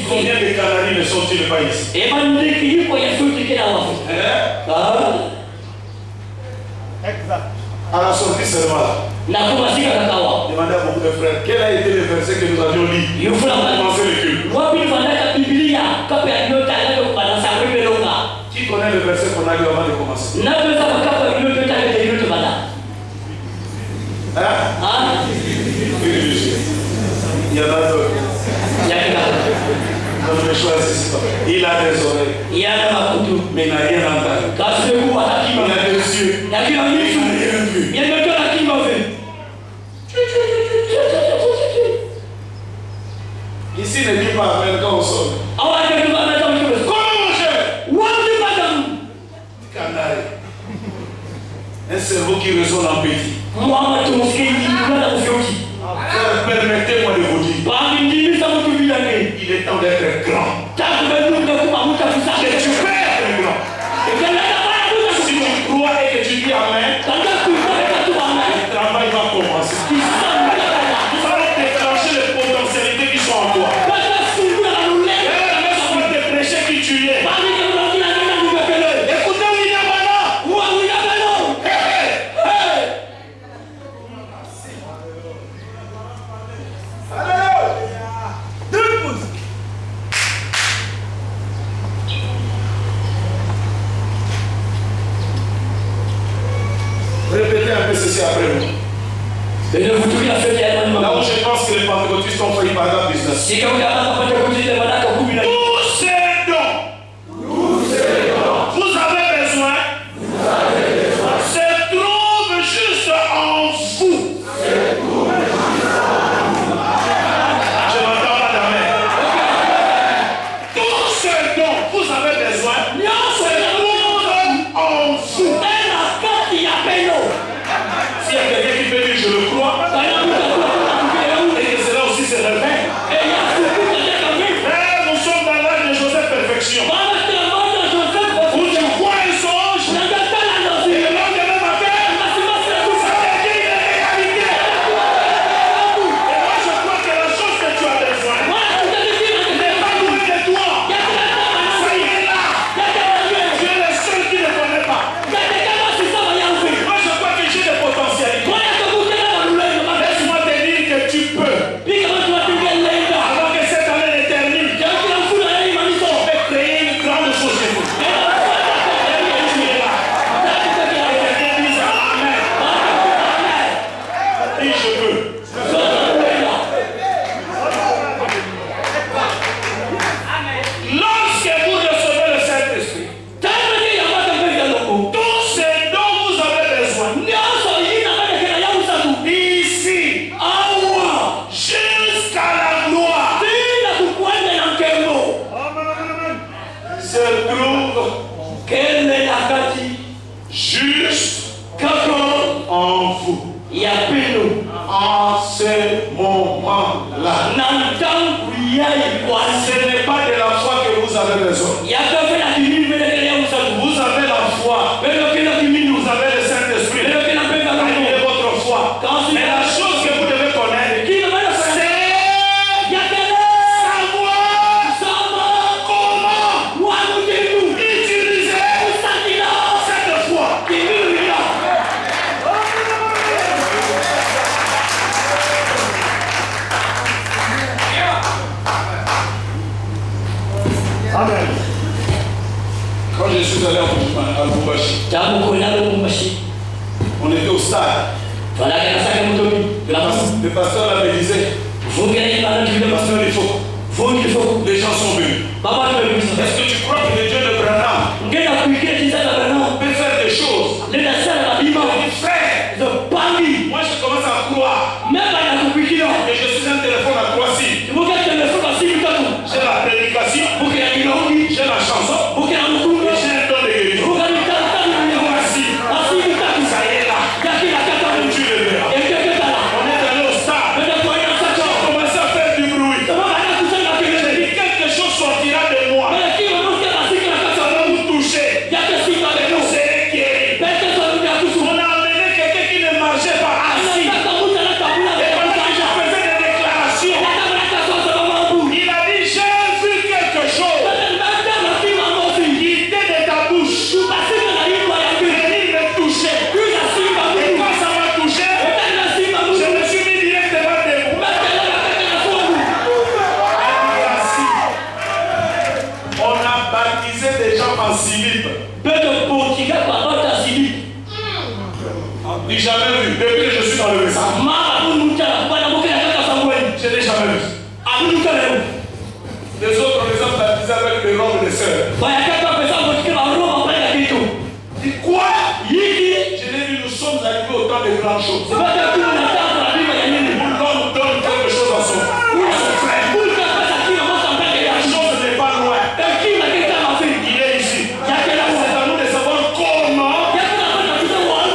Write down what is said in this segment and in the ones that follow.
Combien de Canaries ne sont-ils pas ici? Exact. À la sortie seulement là. Demandez à beaucoup de frères, quel a été le verset que nous avions lu pour commencer le culte? Qui connaît le verset qu'on a lu avant de commencer? Hein? Il y en a d'autres. Donc je choisis pas. Il a des oreilles, mais il n'a rien entendu. Il a des yeux, mais il n'a rien vu. Ici ne dit pas amen quand on sort. Comment mon cher? Canari. Un cerveau qui résonne en petit. Permettez-moi de vous dire. Il est temps d'être grand. Que tu peux être grand. Si tu crois et que tu dis amen, le travail va commencer. Nous allons déclencher les potentialités qui sont en toi. Laisse-moi te prêcher qui tu es. Écoutez William Anna. Répétez un peu ceci après nous. Là où je pense que les pentecôtistes ont failli par exemple business. Tous ces dons, vous avez besoin, se trouvent juste en vous. Je m'entends pas d'amen. Tous ces dons, vous avez besoin, se trouvent en vous. S'il y a quelqu'un qui peut dire je le crois, et que cela aussi c'est le fait. Nous sommes dans l'âge de Joseph Perfection. Où tu vois un songe, et le lendemain matin, ça devient une réalité. Et moi je crois que la chose que tu as besoin n'est pas loin de toi. Ça y est là. Tu es le seul qui ne connaît pas. Moi je crois que j'ai des potentialités. Laisse-moi te dire que tu peux. Avant que cette année ne termine, je vais créer une grande société. Tu es là. Quelqu'un dise amen. Et je peux. Lorsque vous recevez le Saint-Esprit, tous ces dont vous avez besoin, ici, jusqu'à la gloire, se trouve juste en vous. En ce moment-là, ce n'est pas de la foi que vous avez besoin. Vous avez la foi. Vous avez le Saint-Esprit. Ayez votre foi. Mais la chose que vous devez connaître, c'est savoir comment utiliser cette foi. Amen. Quand je suis allé à Lubumbashi, on était au stade. Le pasteur là me disait, pasteur, il faut. Les gens sont venus. Est-ce que tu crois que le Dieu de Branham peut faire des choses? Il dit, frère, moi je commence à croire. Et je suis un téléphone à Croatie. J'ai la prédication, j'ai la chanson, et j'ai un don de guérison. Voici, ça y est là. Tu le verras. On est allé au stade. J'ai commencé à faire du bruit. les robes des sœurs. Dis quoi? Je l'ai dit, nous sommes arrivés au temps des grandes choses. Où l'homme donne quelque chose à son frère. La chose n'est pas loin. Il est ici. C'est à nous de savoir comment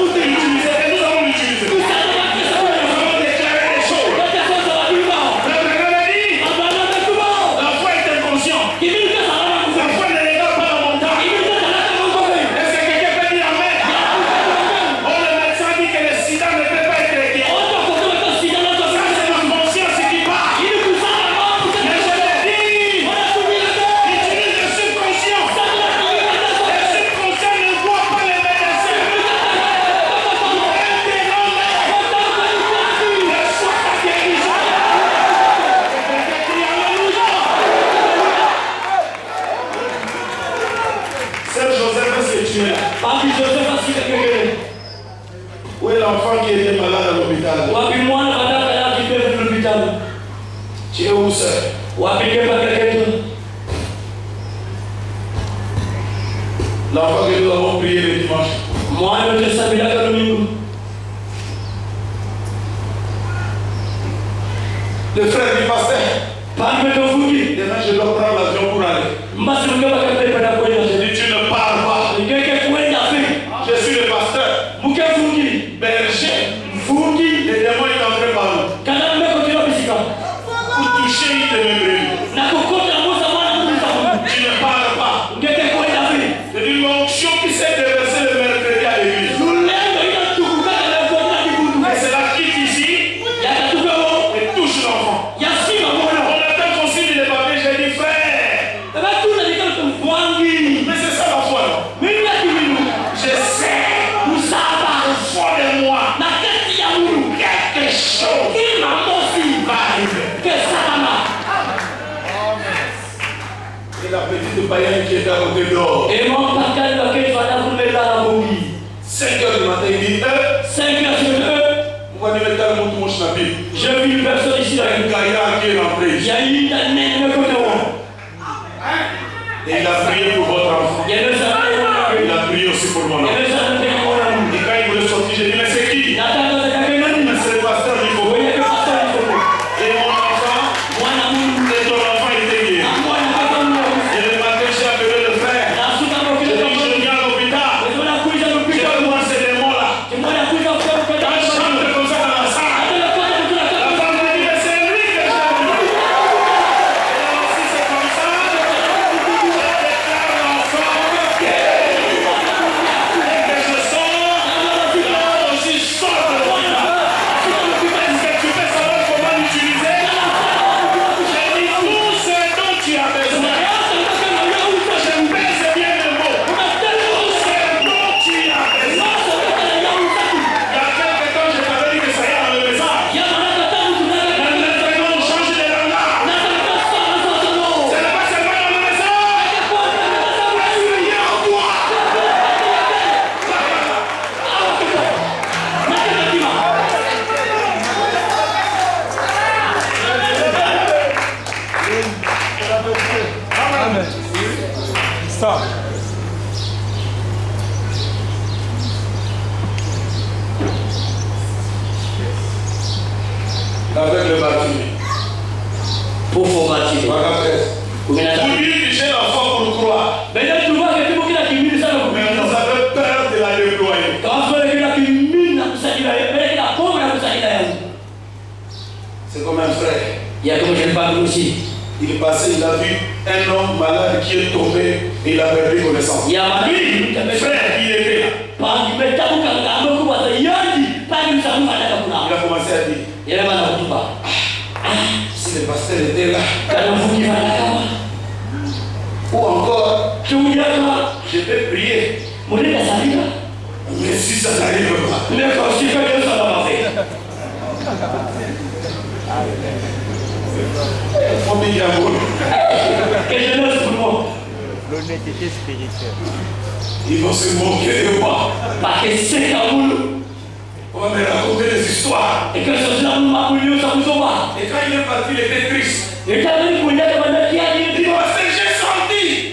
l'utiliser. Et nous allons l'utiliser. Nous allons déclarer les choses. L'Abraham a dit, la foi est inconsciente. La foi ne regarde pas la montagne. Est-ce que quelqu'un peut dire amen? Oh, le médecin dit que le sida ne peut pas être guéri. Ça, c'est ma conscience qui parle. Mais je te dis, utilise le subconscient. Le subconscient ne voit pas les médecins. Reçois ta guérison. Quelqu'un crie alléluia. Sœur Joseph, est-ce que tu es là? Où est l'enfant qui était malade à l'hôpital? Tu es où, sœur? L'enfant que nous avons prié le dimanche. Le frère du pasteur. Demain, je dois prendre l'avion pour aller. Je dis, tu ne pars pas. Je suis le pasteur. Berger. Le démon est entré par nous. Pour toucher, il te met brûle. Tu ne parles pas. Je dis, l'onction qui s'est déversée le mercredi à l'église. Et c'est là qui ici et touche l'enfant. On attend qu'on signe les papiers. J'ai dit, frère, mais c'est ça la foi, non? Je sais, au fond de moi, quelque chose va arriver. Et la petite païenne qui est à côté dehors. 5 heures du matin, il dit, pourquoi ne mettre pas le mot touche la Bible? Je vis une personne ici Il y a un gaillard qui est rentré. Il y a une année de côté. Et il a prié pour votre enfant. Il y a deux années. Il a prié aussi pour mon enfant. Et quand il voulait sortir, j'ai dit, mais c'est qui? Mais c'est le pasteur du Faubourg. Et mon enfant, et ton enfant était guéri. Et le matin, j'ai appelé le frère. J'ai dit, je viens à l'hôpital. J'ai dit, moi, ces démons-là. Quand je chante comme ça dans la salle, la femme me dit, mais c'est lui que j'ai vu. Et alors, si c'est comme ça, je déclare l'enfant guéri. Et que je sors, là aussi, je sors de l'hôpital. Est-ce que tu peux savoir comment l'utiliser? J'ai dit, tout ce dont tu as besoin. Je pèse bien le mot. Tout ce dont tu as besoin. Il y a quelque temps, je t'avais dit que ça y est dans le message. Maintenant, on change de langage. Ce n'est pas seulement dans le message. Il y a en toi. Amen. Stop. Avec le baptême. Pour dire que j'ai la foi pour croire. Mais vous avez peur de la déployer. C'est comme un frère. Il est passé, il a vu un homme malade qui est tombé et il a perdu connaissance. Lui, frère, il était là. Il a commencé à dire, si le pasteur était là, ou encore, je peux prier. Mais si ça n'arrive pas, L'honnêteté spirituelle. ils vont se moquer de moi. On va me raconter des histoires. Et quand il est parti, il était triste. Il dit, pasteur, j'ai senti.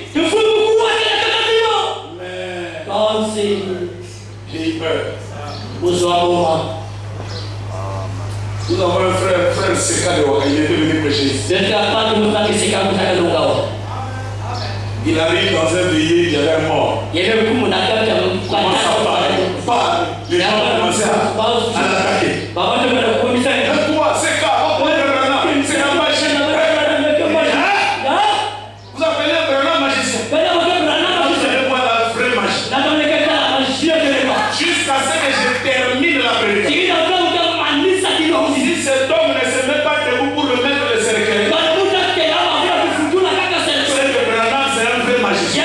Seka de Ouaga, il était venu prêcher ici. Il arrive dans un veillé, il y avait un mort. Comment ça parle? Les gens commençaient à l'attaquer. Toi, Seka, c'est un magicien. Vous appelez un grand magicien. Vous allez voir la vraie magie. Jusqu'à ce que je termine la prédication. Si cet homme ne se met pas debout pour remettre le cercueil, c'est que Branham, c'est un vrai magicien.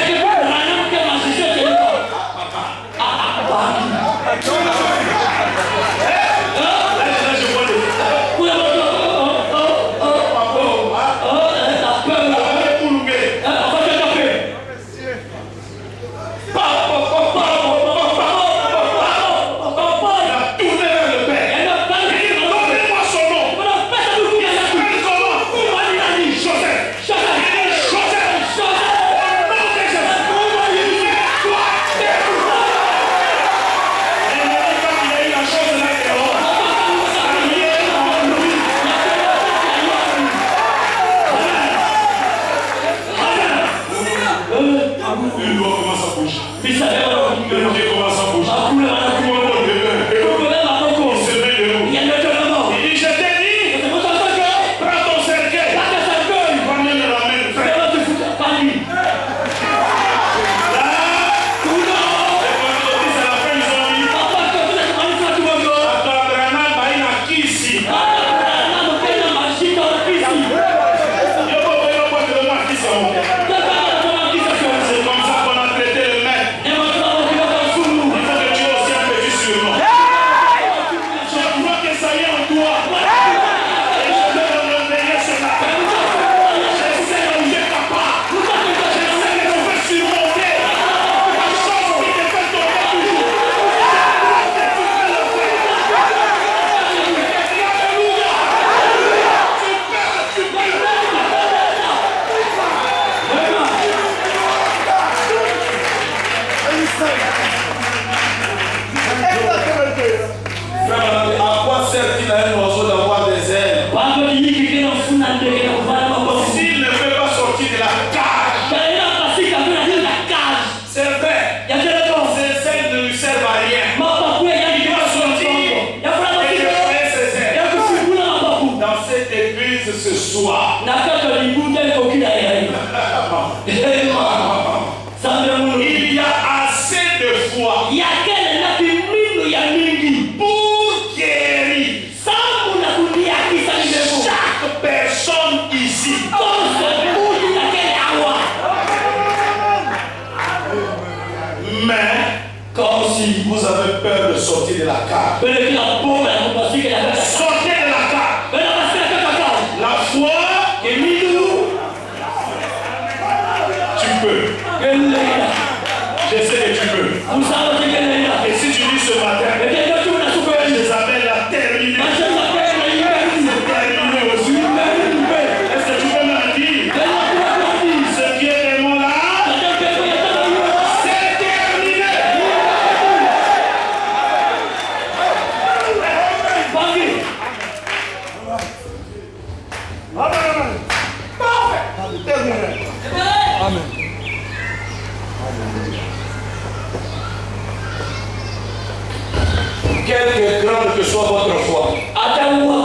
Il y a assez de foi pour guérir chaque personne ici. Mais comme si vous avez peur de sortir de la cave, sortez de la cave. La foi, tu peux. Je sais que tu peux. Et si tu dis ce matin, je s'appelle la terminée. C'est terminé aussi. Est-ce que tu peux me dire ce qui est mon là? C'est terminé. Amen. Quelque grande que soit votre foi,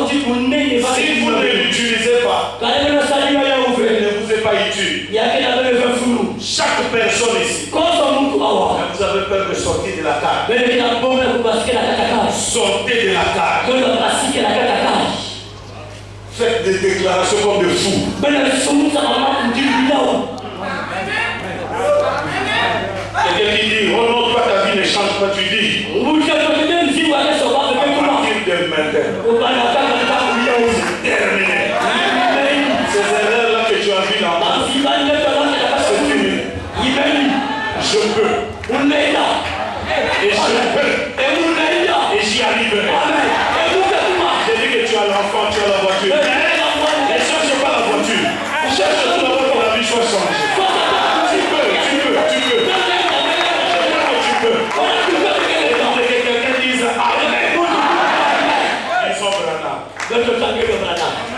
si vous ne l'utilisez pas, elle ne vous est pas utile. Chaque personne ici, vous avez peur de sortir de la cave. Sortez de la cave. Faites des déclarations comme de fous. Quelqu'un qui dit, oh non, toi ta vie ne change pas, tu dis. À partir de maintenant, c'est terminé. Ces erreurs-là que tu as vues là, c'est fini. Je peux. Et je peux. Et j'y arriverai. J'ai dit que tu as l'enfant, tu as la voiture. Ne cherche pas la voiture. Cherche tout d'abord que la vie soit changée. Tu peux. Je peux. Et que quelqu'un dise Amen. Ils sont Branham.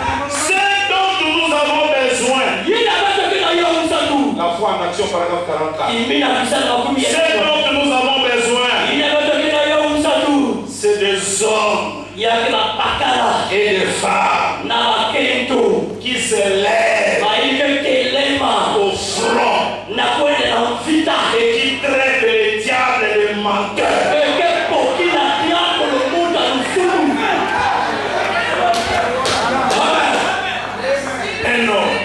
en action, paragraphe 44. Il met la puissance dans le premier. Ce dont nous avons besoin, Il y a d'autres qui n'ont pas tout. c'est des hommes Il y a que la pakala. et des femmes Na kento. qui se lèvent Ma il que lema. au front Na kwende na vita. et qui traitent les diables et les menteurs. Que poki na diabo le mundo alufuru. Un homme,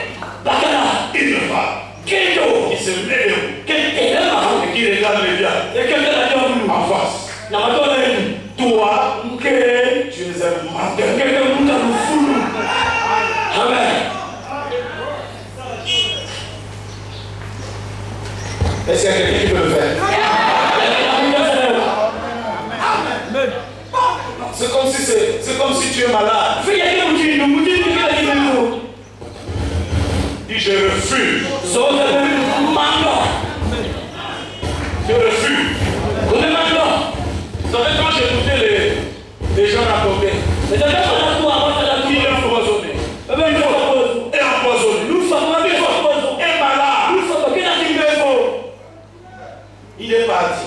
Pakala. une femme Kento. qui se lève Kente lema. et qui regarde le diable Et que la diabo. en face. Na matona yenu. Toi, Que tu es un menteur. que mundo alufuru. Amen. Est-ce qu'il y a quelqu'un qui peut le faire? C'est comme si tu es malade. Dis je refuse. Je refuse. Vous savez quand j'ai écouté les gens raconter, ils ont empoisonné. Et empoisonné. Et malade. Il est parti.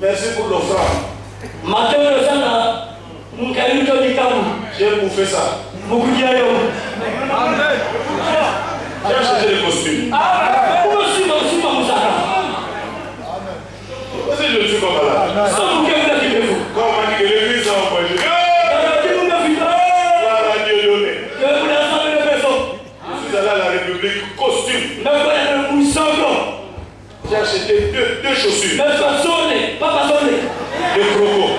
Merci pour l'offrande. J'ai bouffé ça. J'ai acheté les costumes. Parce que je suis comme malade. Quand on m'a dit que l'église a envoyé, voilà Dieu donné. Je suis allé à la République, costume. J'ai acheté deux chaussures. Des crocos.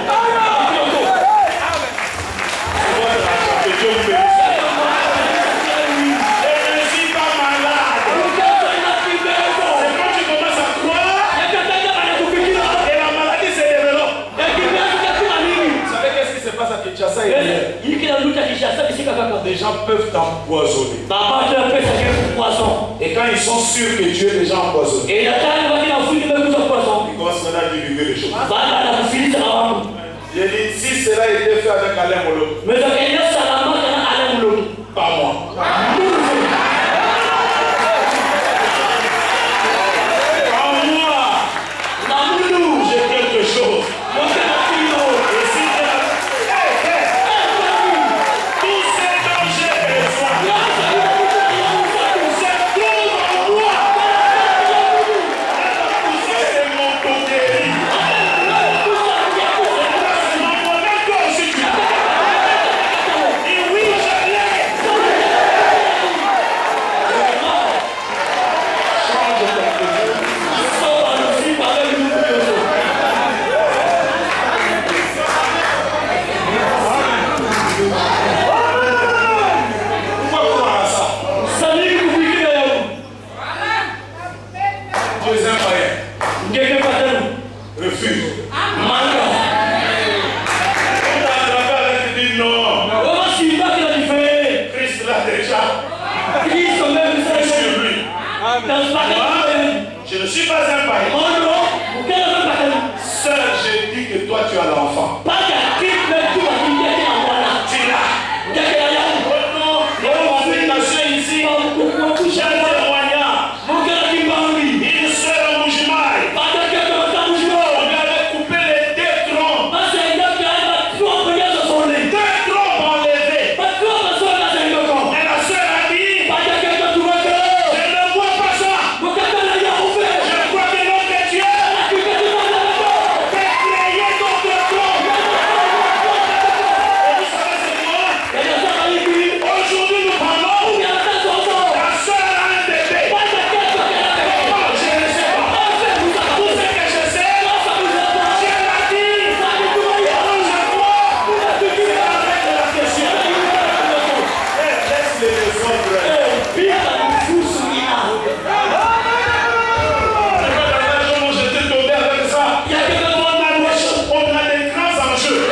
Les gens peuvent t'empoisonner. Et quand ils sont sûrs que tu es déjà empoisonné, ils commencent maintenant à divulguer les choses. J'ai dit, si cela était fait avec Alain Molo, pas moi. J'ai quelque chose. Et si tout ce dont j'ai besoin, c'est tout en moi. C'est mon côté. C'est mon corps aussi. Et oui, je l'ai. Change ta position. Pourquoi croire à ça? Tu es un païen. Refuse. On t'a attrapé avec dit non. Christ l'a déjà. C'est sur lui. Moi, je ne suis pas un païen. Seul, je dis que toi tu as l'enfant. Tu l'as. Ici, j'ai un témoignage. Une seule moujimaille. On lui avait coupé les deux troncs. Deux troncs enlevés. Et la sœur a dit, je ne vois pas ça. Je crois que notre Dieu peut créer d'autres troncs. Et vous savez c'est quoi? Aujourd'hui nous parlons, la sœur a un bébé. Comment? Je ne sais pas. Tout ce que je sais, Dieu l'a dit. Je crois. C'est avec la question. Laisse les autres. Je t'ai tombé avec ça. On a des grands enjeux.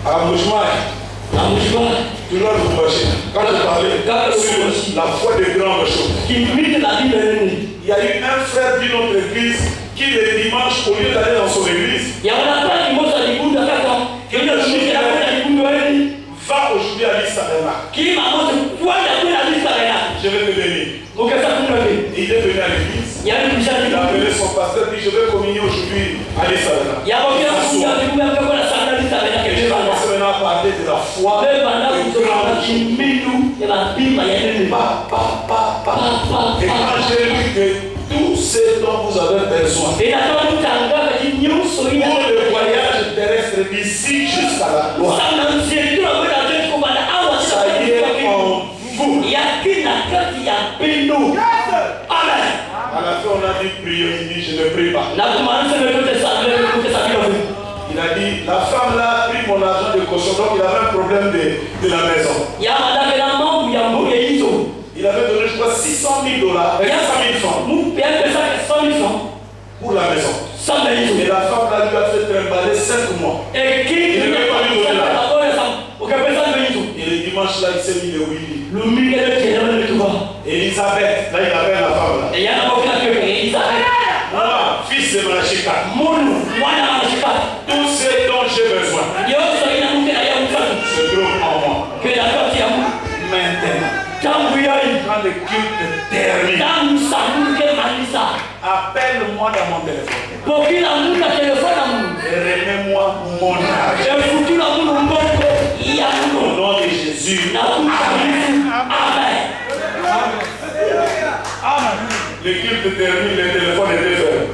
À Mouchmaï, tu dois vous marcher. Quand je parlais sur la foi des grandes choses, il y a eu un frère d'une autre église qui le dimanche, au lieu d'aller dans son église, va aujourd'hui à l'Isle Tabernacle. Je vais te bénir. Il est venu à l'église. Il a appelé son pasteur et dit, je vais communier aujourd'hui à l'Isle Tabernacle. Et je vais commencer maintenant à parler de la foi. Et quand j'ai vu que tout ce dont vous avez besoin pour le voyage terrestre d'ici jusqu'à la gloire, ça y est en vous. Amen. À la fin, on a dit prier. Il dit, je ne prie pas. Il a dit, la femme là a pris mon argent de caution, donc il avait un problème de la maison. Il avait donné, je crois, 600 000 $, 500 000 francs pour la maison. Et la femme là lui a fait trimballer 5 mois. Il ne veut pas lui donner l'argent. Et le dimanche là, il s'est mis le Willy. Et Elisabeth, là il avait la femme là. Moi, fils de Malachika, tout ce dont j'ai besoin se trouve en moi. Maintenant, quand le culte termine, appelle-moi dans mon téléphone et remets-moi mon argent. Au nom de Jésus. Amen. Le culte termine, le téléphone est fermé.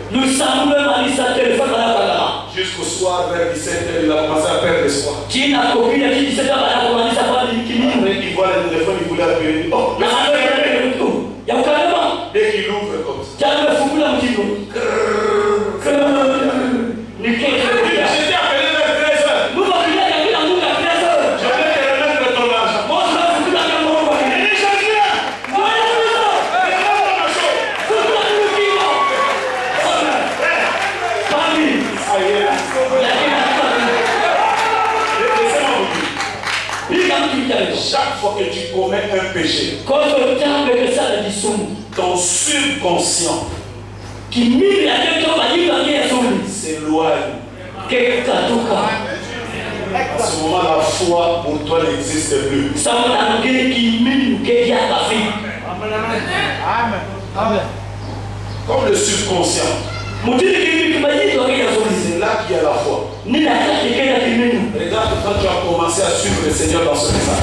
Jusqu'au soir, vers 17h, il a commencé à perdre espoir. Après, il voit le téléphone, il voulait appeler. Oh, dès qu'il ouvre comme ça. J'étais appelé vers 13h. Je vais te remettre ton argent. Chaque fois que tu commets un péché, ton subconscient s'éloigne. À ce moment, la foi pour toi n'existe plus. Comme le subconscient, c'est là qu'il y a la foi. Regarde quand tu as commencé à suivre le Seigneur dans ce message.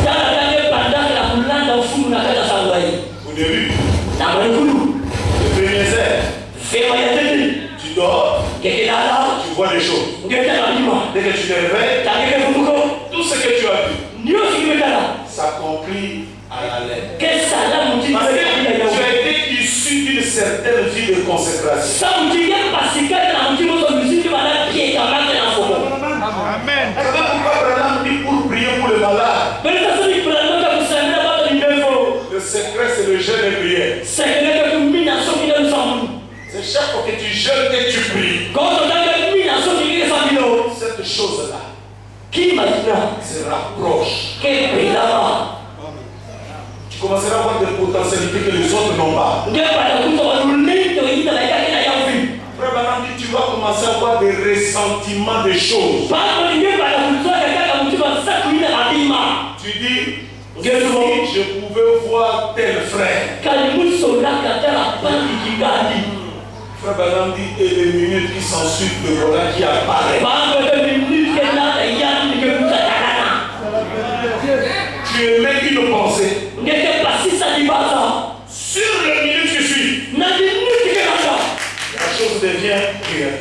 Au début, le premier air, tu dors, tu vois des choses. Dès que tu te réveilles, tout ce que tu as vu s'accomplit à la lettre. Parce que tu as été issu d'une certaine vie de consécration. Amen. Vous savez pourquoi Branham dit pour prier pour le malade? Le secret, c'est le jeûne et prière. C'est chaque fois que tu jeûnes et tu pries, cette chose-là se rapproche. Tu commenceras à avoir des potentialités que les autres n'ont pas. Frère Branham dit, tu vas commencer à avoir des ressentiments des choses. Tu dis, je pouvais voir tel frère. Frère Branham dit, et les minutes qui s'ensuivent, le voilà qui apparaît. Tu émets une pensée. Sur le minute qui suit, la chose devient réelle.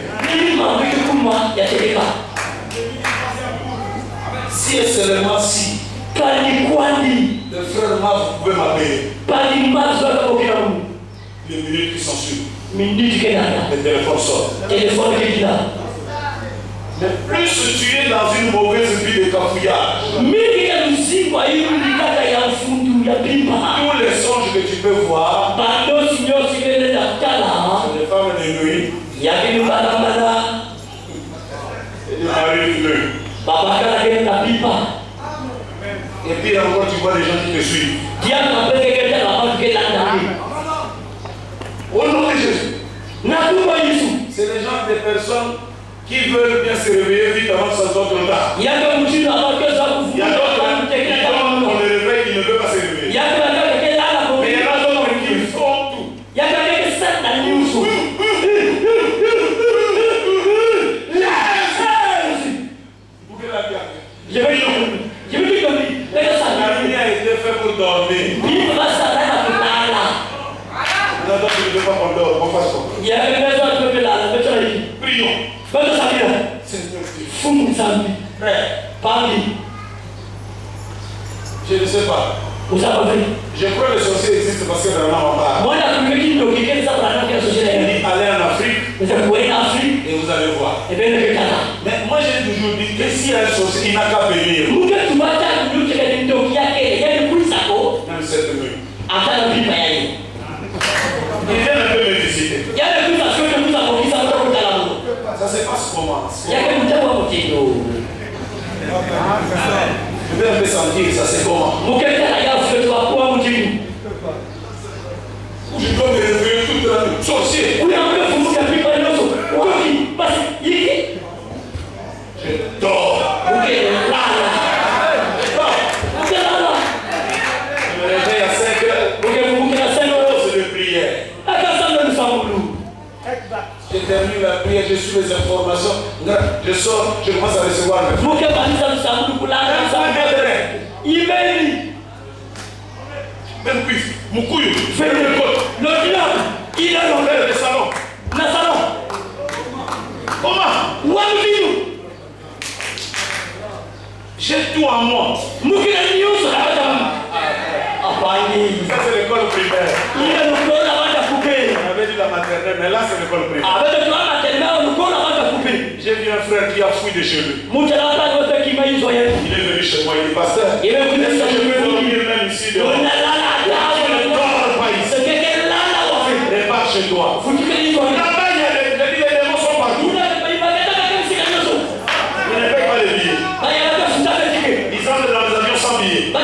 Si et seulement si le frère Marc, vous pouvez m'appeler. Les minutes qui s'ensuivent, le téléphone sort. Mais plus tu es dans une mauvaise vie de cafouillage, tous les songes que tu peux voir, c'est des femmes d'égoïsme, c'est des maris de et puis encore tu vois des gens qui te suivent. Au nom de Jésus, C'est les gens, des personnes qui veulent bien se réveiller vite avant que ça soit trop tard. Il y a d'autres qui, on les réveille, ils ne veulent pas se réveiller. Mais il y en a d'autres qui font tout. La nuit a été faite pour dormir. Non, donc je ne veux pas qu'on dort, on fasse quoi? Prions. Seigneur Dieu. Je ne sais pas. Je crois que les sorciers existent parce que vraiment on parle. Il dit allez en Afrique et vous allez voir. Mais moi j'ai toujours dit que s'il y a un sorcier, il n'a qu'à venir. Même cette nuit. Il vient un peu me visiter. Ça se passe comment? Je vais un peu sentir, ça c'est comment? Ou je dois me réveiller toute la nuit. Sorcier! Je dors. Je me réveille à 5 heures. C'est de prière. Je termine la prière, je suis les informations. Je sors, je commence à recevoir mes frères. Même puis, Mukuyu, fais le côte. Le salon. Comment? J'ai tout en moi. Ça c'est l'école primaire. On avait dit la maternelle, mais là c'est l'école primaire. J'ai vu un frère qui a fouillé de chez lui. Il est venu chez moi, il dit pasteur. Est-ce que je peux dormir même ici dehors? Je ne dors pas ici. Repars chez toi. Là-bas, les démons sont partout. Ils ne payent pas les billets. Ils entrent dans les avions sans billets. Ils vont en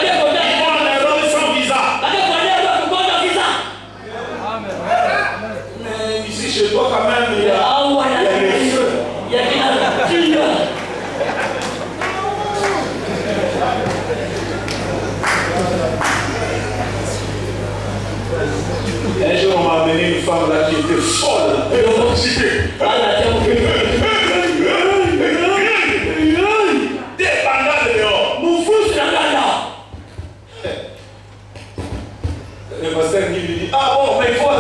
Europe sans visa. Mais ici chez toi quand même, il y a les feux. Un jour, on m'a amené une femme là qui était folle. Dépendant de dehors. Le pasteur qui lui dit, ah bon, mais il faut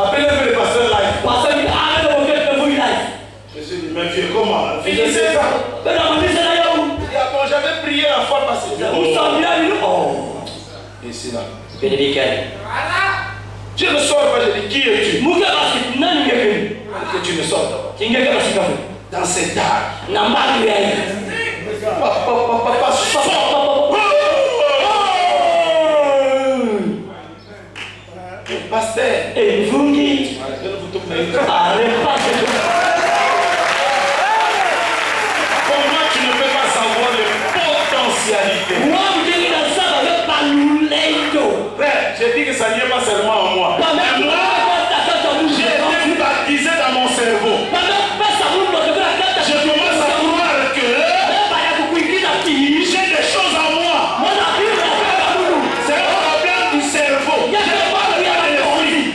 appeler un peu le pasteur live. Je suis dit, mais vieux, comment? Finissez ça. Il dit, ah bon, j'avais prié la fois passée. Ici là. Je ne sors pas, je dis, qui es-tu? Que tu ne sors pas. Dans ces dards. Papa, sors. Pasteur. Comment tu ne peux pas savoir les potentialités? Frère, j'ai dit que ça n'y est pas seulement en moi. J'ai été baptisé dans mon cerveau. Je commence à croire que j'ai des choses en moi. C'est un problème du cerveau.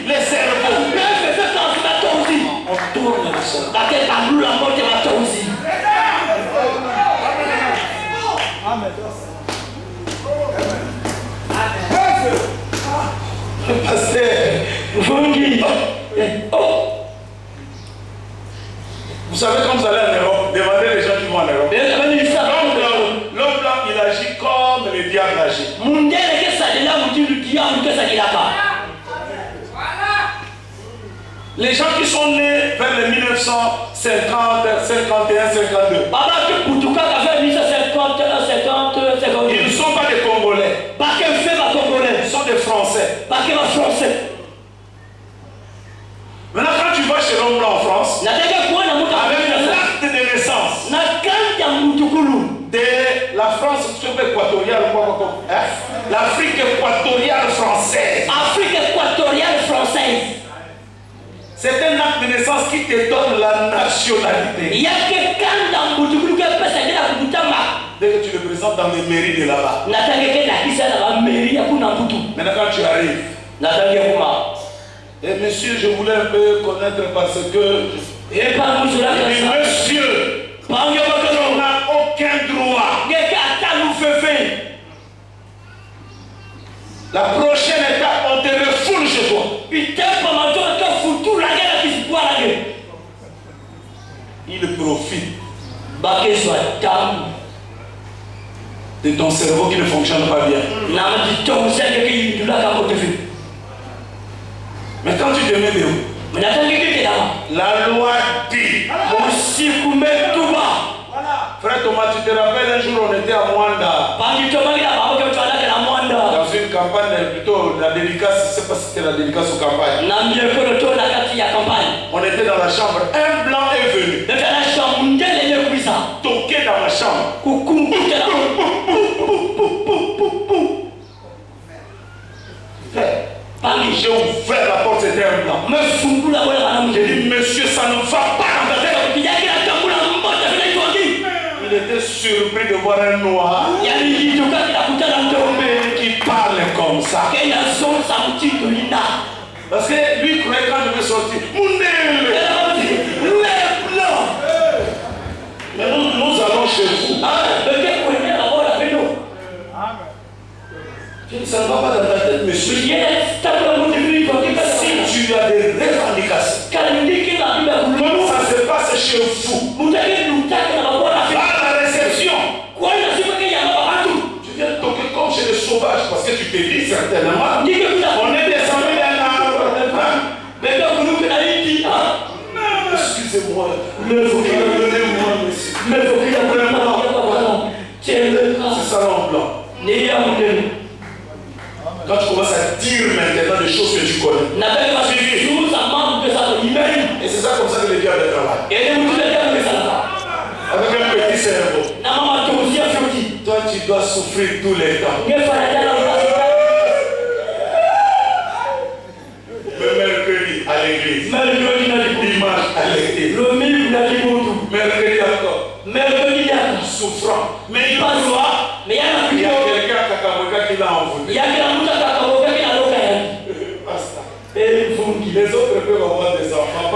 Les cerveaux. On tourne le cerveau. Pasteur, vous savez quand vous allez en Europe, demandez les gens qui vont en Europe. L'homme blanc, il agit comme le diable agit. Les gens qui sont nés vers les 1950, 51, 52. Ils ne sont pas des Congolais. Ils sont des Français. Maintenant, quand tu vas chez l'homme blanc en France, avec l'acte de naissance de la France équatoriale, l'Afrique équatoriale française. C'est un acte de naissance qui te donne la nationalité. Dès que tu le présentes dans les mairies de là-bas. Maintenant quand tu arrives. Et monsieur, je voulais un peu connaître parce que... Monsieur, on n'a aucun droit. La prochaine étape, on te refoule chez toi. Il profite de ton cerveau qui ne fonctionne pas bien. Mais quand tu te mets dehors, la loi dit. Frère Thomas, tu te rappelles un jour on était à Mwanda. Dans une campagne, plutôt la dédicace, je ne sais pas si c'était la dédicace ou campagne. On était dans la chambre, un blanc est venu. Toqué dans ma chambre. J'ai ouvert la porte, c'était un blanc. J'ai dit, monsieur, ça ne va pas dans ta tête. Il était surpris de voir un noir qui parle comme ça. Parce que lui croyait quand je vais sortir. Mais nous allons chez vous. Ça ne va pas dans ta tête, monsieur. Si tu as des revendications, ça se passe chez vous. À la réception, tu viens toquer comme chez les sauvages parce que tu te dis certainement on est descendu d'un arbre. Excusez-moi, pardonnez-moi, monsieur. C'est ça en blanc. Quand tu commences à dire maintenant des choses que tu connais. Et c'est ça comme ça que le diable travaille. Avec un petit cerveau. Toi tu dois souffrir tous les temps. Le mercredi à l'église. Dimanche à l'église. Mercredi encore. Souffrant. Mais il y a quelqu'un qui l'a envoûté. Les autres peuvent avoir des enfants.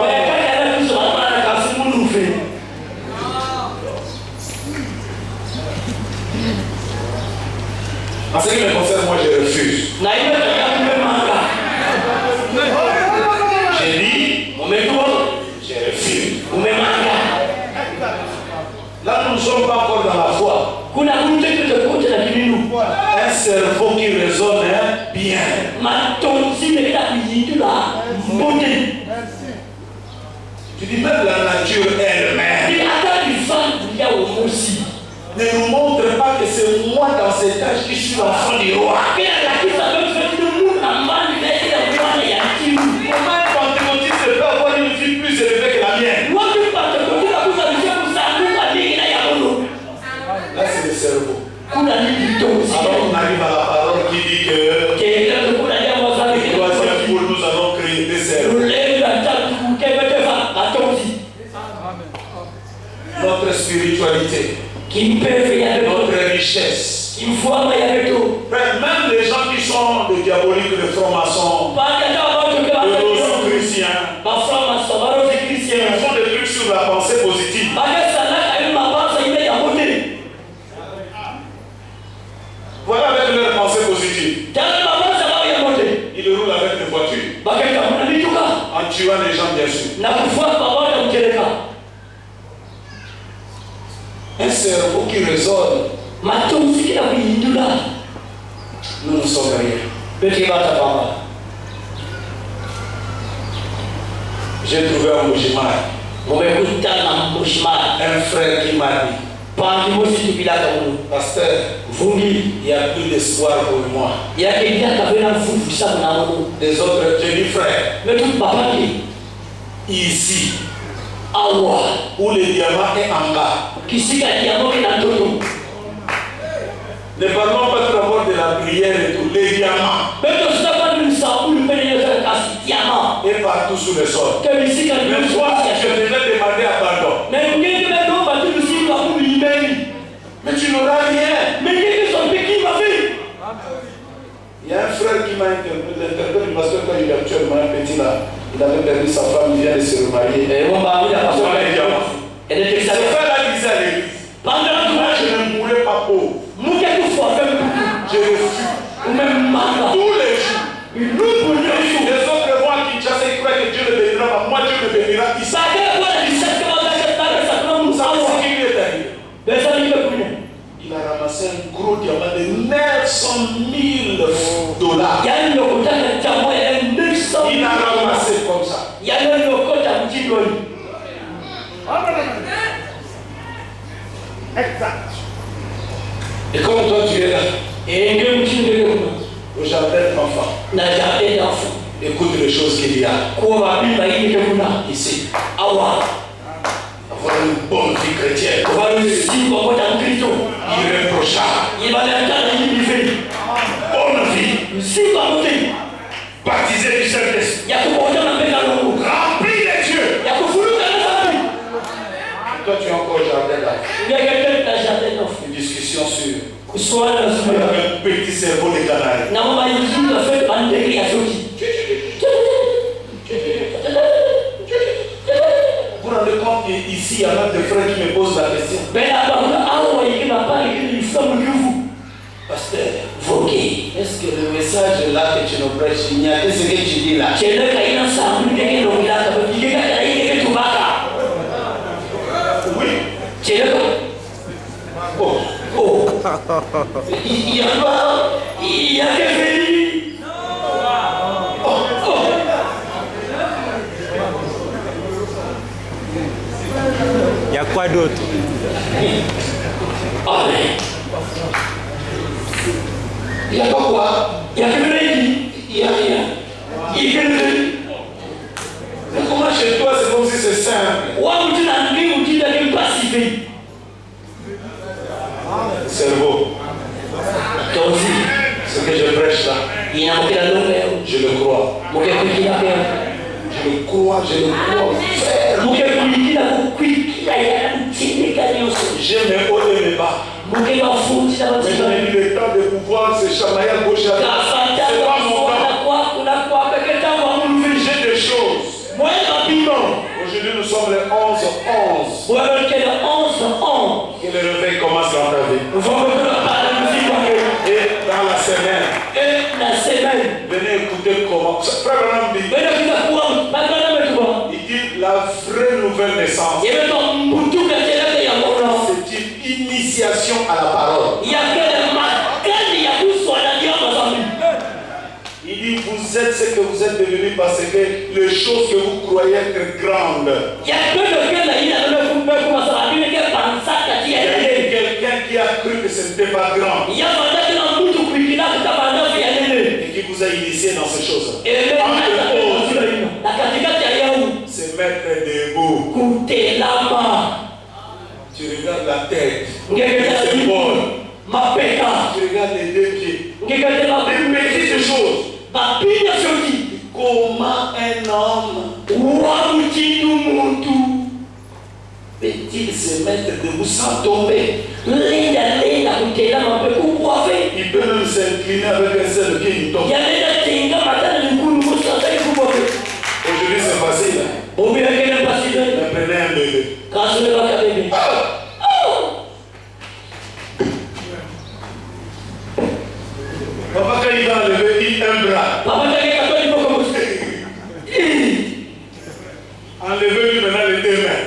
En ce qui me concerne, moi je refuse. J'ai dit, je refuse. Là, nous ne sommes pas encore dans la foi. Un cerveau qui raisonne bien. Tu dis même la nature elle-même ne nous montre pas que c'est moi dans cet âge qui suis l'enfant du roi. Comment un pentecôtiste peut avoir une vie plus élevée que la mienne? Là c'est le cerveau. Alors on arrive à la parole qui dit que troisième jour nous allons créer des cerveaux. Notre spiritualité, notre richesse. Même les gens qui sont de diaboliques, de francs-maçons, de chrétiens, ils font des trucs sur la pensée positive. Voilà avec leur pensée positive. Ils roulent avec des voitures. En tuant les gens bien sûr. Un cerveau qui résonne. Nous ne sommes rien. J'ai trouvé un mouchimar. Un frère qui m'a dit, pasteur, il y a plus d'espoir pour moi. Les autres, j'ai dit frère, ici, où le diamant est en bas. Ne parlons pas d'abord de la prière et tout, les diamants. Et partout sous le sol. Que ici quand Mais toi, je devais demander pardon. mais quelqu'un m'a donc battu le ciel pour lui-même. Mais tu n'auras rien. Mais quelqu'un son qui m'a fait. Il y a un frère qui m'a interpellé, l'interprète du pasteur quand il est actuellement un petit là. Il avait perdu sa femme, il vient de se remarier. Et on va aller à la pasteur. Elle était Ce frère-là disait à l'église. Pendant que Moi, je ne mourrai pas pauvre. nous quelque fois fait Je refuse. ou même mal. Tous les jours. Une loupe pour les jours. Les autres voient qui chassent et croient que Dieu le bénira, mais moi Dieu me bénira ici. Ça fait quoi la dissette que on a cette table, ça prend nous Ça, ça. c'est qui lui est arrivé. Des amis de Kouné. Il a ramassé un gros diamant de 900 000 dollars. Il y a un locotin de diamant, il y a un 900 000. Il a ramassé comme ça. Il y a un locotin de diamant. Exact. Et comme toi tu es là, Et un petit de au jardin d'enfants, n'a jamais d'enfant. écoute les choses qu'il y a Quoi va plus bailler que vous là? ici. Awa. Avoir une bonne vie chrétienne, On va le suivre comme dans Christ. irréprochable, Il va l'entendre, il fait. bonne vie, Si va monter. baptisé du Saint-Esprit, Il y a que pour autant un peu dans le monde. rempli de Dieu. Il y a que vous dans la famille. Toi tu es encore au jardin là. Il y a quelqu'un qui a jardin d'enfant. Une discussion sur Soit dans ce un petit cerveau de canaille. non, on va y dire le fait de bander et à sauter. Vous vous rendez compte qu'ici, il y a même des frères qui me posent la question. Mais là, on a envoyé qu'il n'a pas écrit une somme de vous. Pasteur, Vogué. est-ce que le message là que tu nous prêches, il y a qu'est-ce que tu dis là? C'est le cas, il a ça, il y a quelqu'un qui a dit qu'il y a quelqu'un qui a Oui. c'est le cas. Oh. Oh. Il y a pas. Il y a quelqu'un. Oh. Oh. Il y a quoi d'autre? Amen. Il n'y a pas quoi? Il y a quelqu'un qui. Il n'y a rien. Il y a quelqu'un. Mais comment chez toi, c'est comme si c'est simple? Ou on dit la nuit, on dit la nuit passive. Cerveau, Toi aussi. ce que je prêche là, Il y a un peu de l'honneur. je le crois. Mon cœur qui l'a fait. Je le crois, je le crois. Mon cœur qui l'a fait. Qui l'a fait. J'ai mes hauts et mes bas. Mon cœur va foutre dans Mais je votre n'ai eu le temps de pouvoir se chamailler à gauche et à droite. C'est pas mon temps. J'ai des choses. Aujourd'hui, nous sommes le 11-11. Que le réveil commence dans ta vie. Et dans la semaine, venez écouter comment. Frère Branham dit, il dit la vraie nouvelle naissance, c'est une initiation à la parole. Il dit, vous êtes ce que vous êtes devenus parce que les choses que vous croyez être grandes, il y a quelqu'un qui a cru que ce n'était pas grand et qui vous a initié dans ces choses. C'est mettre debout. Tu regardes la tête, les épaules, tu regardes les deux pieds. Des petites choses. Comment un homme peut-il se mettre debout sans tomber? Il peut même s'incliner avec un seul pied, il tombe. Aujourd'hui c'est facile. Mais prenez un bébé. Papa quand il va enlever un bras, enlevez-lui maintenant les deux mains.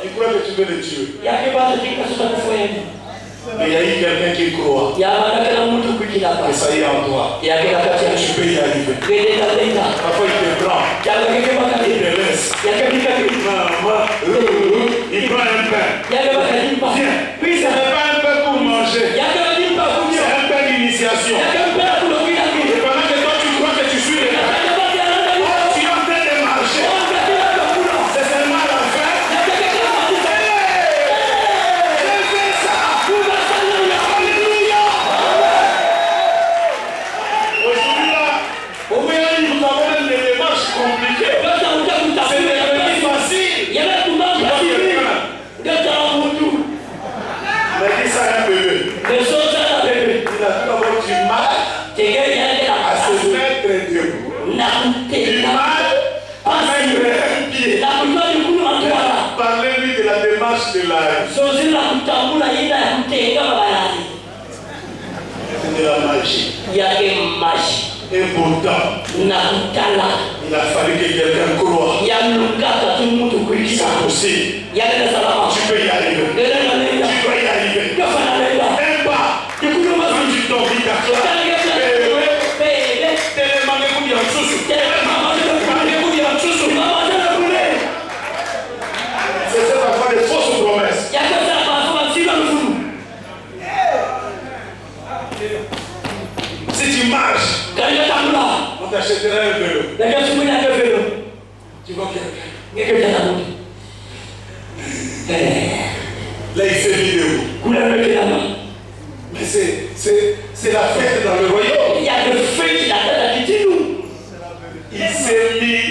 Il croit que tu veux le tuer. Mais il y a eu quelqu'un qui croit que ça y est en toi. Tu peux y arriver. Parfois il te prend, il te laisse. Il prend un pain. Viens. Ce n'est pas un pain pour manger. C'est un pain d'initiation. Et pendant que toi tu crois que tu suis le pain, tu es en train de marcher. C'est seulement la fin. Je fais ça. Alléluia. compliqué. C'est devenu facile. Tu vois quelqu'un. Mais dis ça à un bébé. Il a tout d'abord du mal à se mettre debout. Du mal à mettre un pied. Parlez-lui de la démarche de la vie. C'est de la magie. Et pourtant, il a fallu que quelqu'un croie. C'est possible. Tu peux y arriver. Tu dois y arriver. Un pas. Quand tu tombes, il t'acclame. C'est ça parfois des fausses promesses. Si tu marches, on t'achètera un vélo. Tu vois quelqu'un. Là, il fait vidéo. Mais c'est la fête dans le royaume. Il s'est mis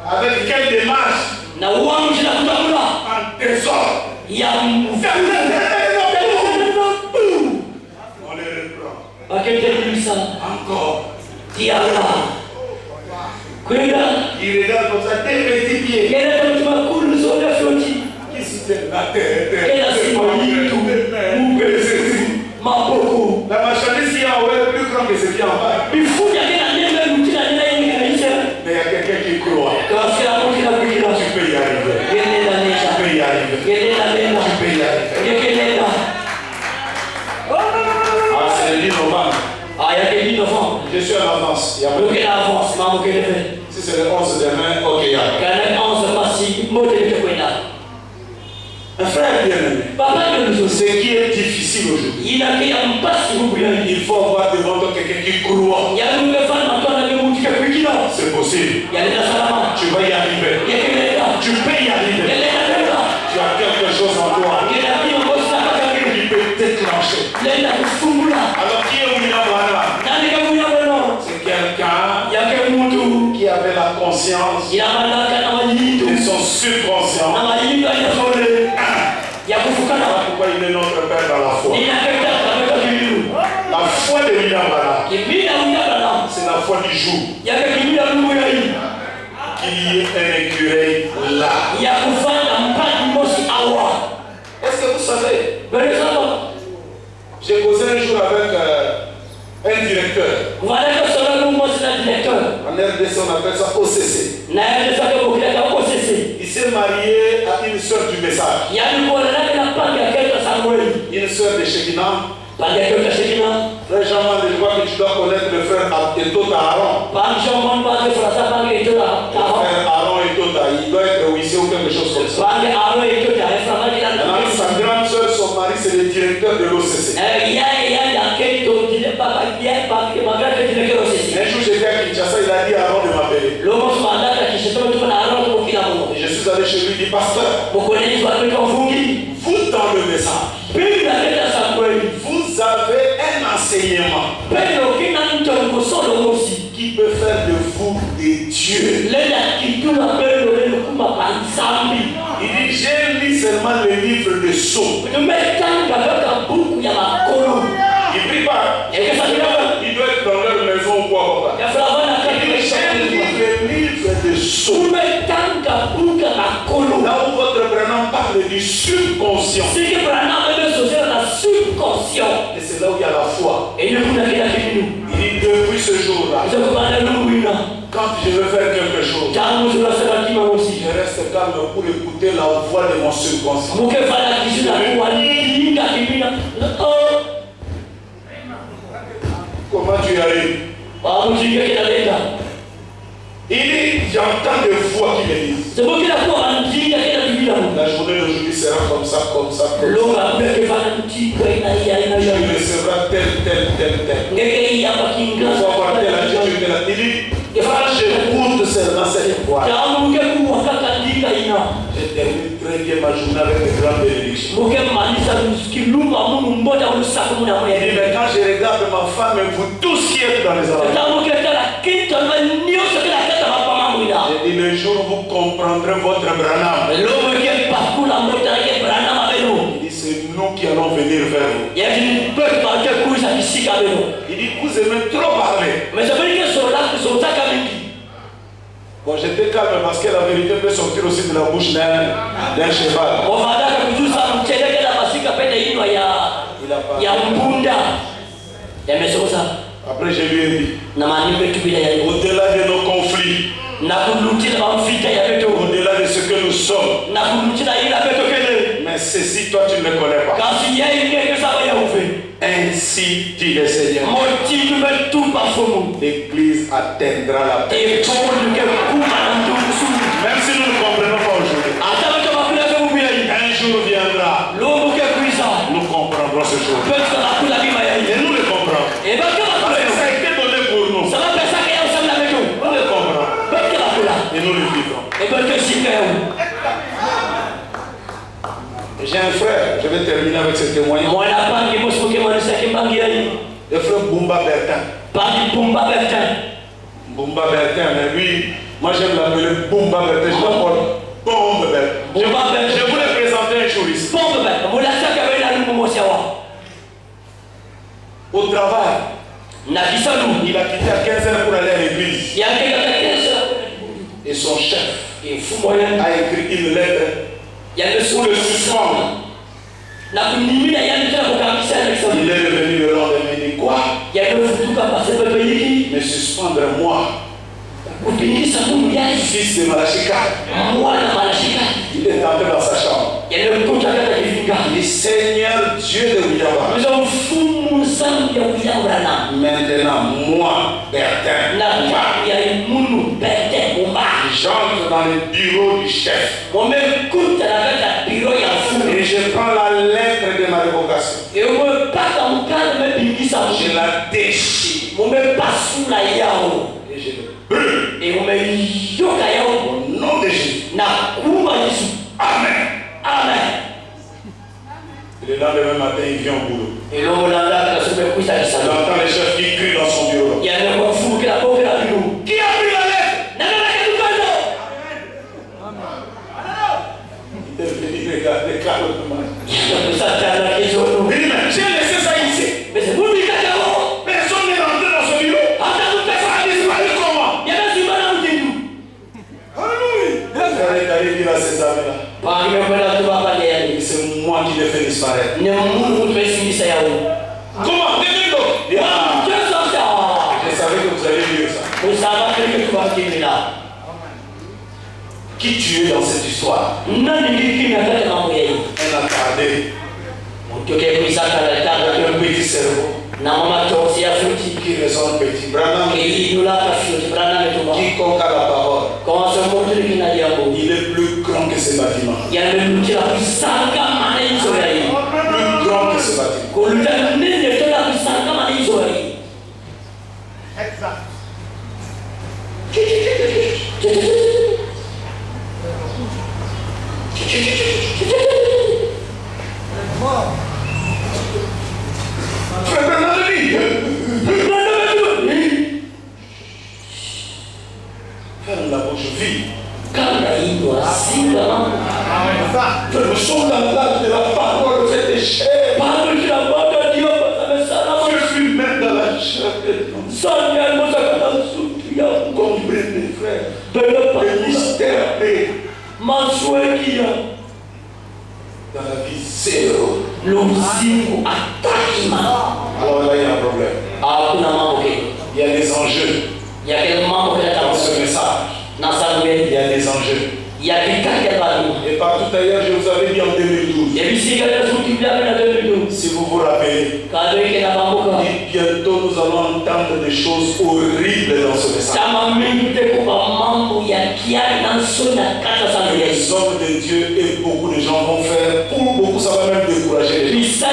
avec quelle démarche? En trésor. On les reprend. Encore. Il regarde comme ça, tes petits pieds. Qui soutiennent la terre. La marchandise qui est en haut est plus grande que ce qui est en bas. Mais il y a quelqu'un qui croit. Tu peux y arriver. Tu peux y arriver. Tu peux y arriver. Ah, c'est le 10 novembre. Je suis en avance. Il y a pas de... Si c'est le 11 demain, ok, il y a. Un frère bien-aimé, ce qui est difficile aujourd'hui, il faut avoir devant toi quelqu'un qui croit. C'est possible. Tu vas y arriver. Tu peux y arriver. Tu as quelque chose en toi qui peut déclencher. Alors qui est William Branham? C'est quelqu'un qui avait la conscience de son subconscient. Pourquoi il est notre Père dans la foi? La foi de William Branham, c'est la foi du jour. Qu'il y ait un écureuil là. Est-ce que vous savez? J'ai causé un jour avec un directeur. En RDC, on appelle ça OCC. Il s'est marié à une soeur du message. Une soeur de Shekinah. Frère Jean-Marc, je crois que tu dois connaître le frère Etot Aaron. Frère Aaron Etot, il doit être ici ou quelque chose comme ça. Sa grande soeur, son mari, c'est le directeur de l'OCC. Un jour, j'étais à Kinshasa, il a dit à Aaron de m'appeler. Et je suis allé chez lui, il dit, pasteur, vous dans le message, vous avez un enseignement qui peut faire de vous des dieux. Il dit, j'ai lu seulement le livre de Sceaux. Il ne prie pas. Il doit être dans leur maison ou quoi. Il dit, j'ai lu le livre de Sceaux. Là où votre Branham parle du subconscient. Et c'est là où il y a la foi. Il dit, depuis ce jour-là, quand je veux faire quelque chose, je reste calme pour écouter la voix de mon subconscient. Comment tu y arrives? Il dit, j'entends des voix qui me disent, la journée d'aujourd'hui sera comme ça, comme ça, comme ça. Tu recevras tel. Il faut avoir telle attitude, telle attitude. Il dit, quand j'écoute seulement cette voix, je termine très bien ma journée avec de grandes bénédictions. Il dit, mais quand je regarde de ma femme et vous tous qui êtes dans les alentours. J'ai dit, le jour où vous comprendrez votre Branham. Il dit, c'est nous qui allons venir vers vous. Il dit, vous aimez trop parler. Bon, j'étais calme parce que la vérité peut sortir aussi de la bouche d'un cheval. Après, je lui ai dit, au-delà de nos conflits, au-delà de ce que nous sommes, mais ceci, toi, tu ne le connais pas. Ainsi dit le Seigneur. L'Église atteindra la paix. Même si nous ne comprenons pas aujourd'hui, un jour viendra, nous comprendrons ce jour. Et nous le comprendrons. Parce que ça a été donné pour nous. Nous le comprendrons. Et nous le vivrons. J'ai un frère, je vais terminer avec ce témoignage. Le frère Bumba Bertin. Bumba Bertin, mais lui, moi j'aime l'appeler Bumba Bertin, je l'appelle Bombe Bertin. Je vous l'ai présenté un jour ici. Au travail, il a quitté à 15h pour aller à l'église. Et son chef a écrit une lettre pour le suspendre. Il est revenu le lendemain, il dit quoi? Mais suspendre moi, fils de Malachika. Il est entré dans sa chambre. Il dit, Seigneur Dieu de William, maintenant moi, Bertin, j'entre dans le bureau du chef et je prends la lettre de ma révocation. Je la déchire et je le brûle. Au nom de Jésus. Amen. Et le lendemain matin, il vient au boulot. Il entend le chef qui crie dans son bureau. Qui a pris la lettre? Il est venu regarder calmement. Il dit, mais j'ai laissé ça ici. Personne n'est rentré dans ce bureau. Ça a disparu comment? Alléluia. Il dit à ces amis-là, c'est moi qui l'ai fait disparaître. Comment? Je savais que vous allez dire ça. Qui tu es dans cette histoire? Un attardé. Un petit cerveau. Qui résonne petit. Branham. Quiconque a la parole. Il est plus grand que ce bâtiment. Plus grand que ce bâtiment. Exact. Frère Branham dit. Ferme la bouche, vis. Frère, nous sommes dans l'âge de la parole faite de chair. Je suis même dans la chair. Comprenez, mes frères, le mystère est dans la vie zéro. Alors là, il y a un problème. Il y a des enjeux dans ce message. Il y a des enjeux. Et partout ailleurs, je vous avais dit en 2012. Si vous vous rappelez, bientôt nous allons entendre des choses horribles dans ce message. Les hommes de Dieu et beaucoup de gens vont faire, pour beaucoup ça va même décourager les gens.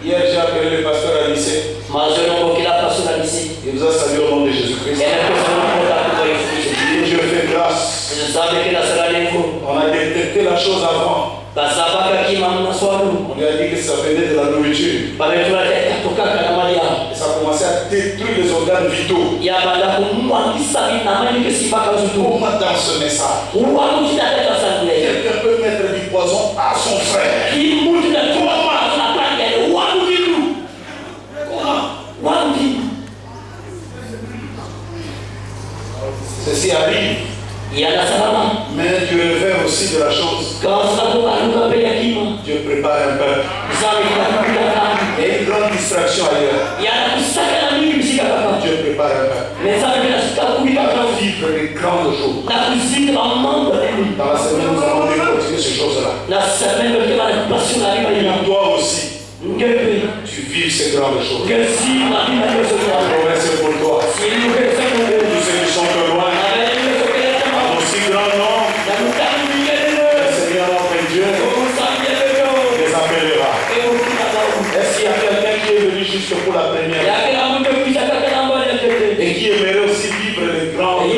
Hier j'ai appelé le pasteur à lycée. Il vous a salué au nom de Jésus-Christ. Dieu fait grâce. On a détecté la chose avant. On lui a dit que ça venait de la nourriture. Et ça a commencé à détruire les organes vitaux. Comment dans ce message, quelqu'un peut mettre du poison à son frère? Ceci arrive. Mais Dieu révèle aussi de la chose. Dieu prépare un peuple. Et une grande distraction ailleurs. Dieu prépare un peuple. Vivre les grandes choses. Dans la semaine, nous allons décortiquer ces choses-là. Et toi aussi, tu vis ces grandes choses. La promesse est pour toi. Tous ceux qui sont loin, à aussi grand nom, le Seigneur notre Dieu les appellera. Est-ce qu'il y a quelqu'un qui est venu juste pour la première fois et qui aimerait aussi vivre les grands choses?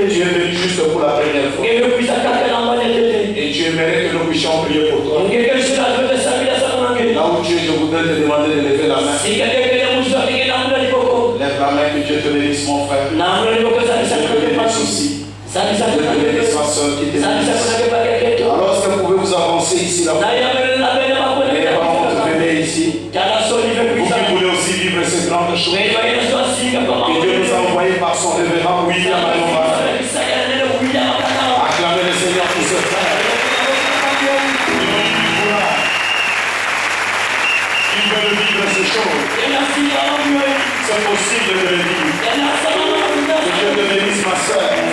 Tu es venu juste pour la première fois et tu aimerais que nous puissions prier pour toi. Là où tu es, je voudrais te demander de lever la main. Lève la main, que Dieu te bénisse, mon frère. Dieu te bénisse aussi. Dieu te bénisse, ma soeur, qui te bénisse. Alors, est-ce que vous pouvez vous avancer ici, là? Les parents, venez ici. Vous qui voulez aussi vivre ces grandes choses. Et Dieu nous a envoyé par son révérend William Alomba. Acclamez le Seigneur pour ce frère. Il veut vivre ces choses. C'est possible de le vivre. Que Dieu te bénisse, ma soeur.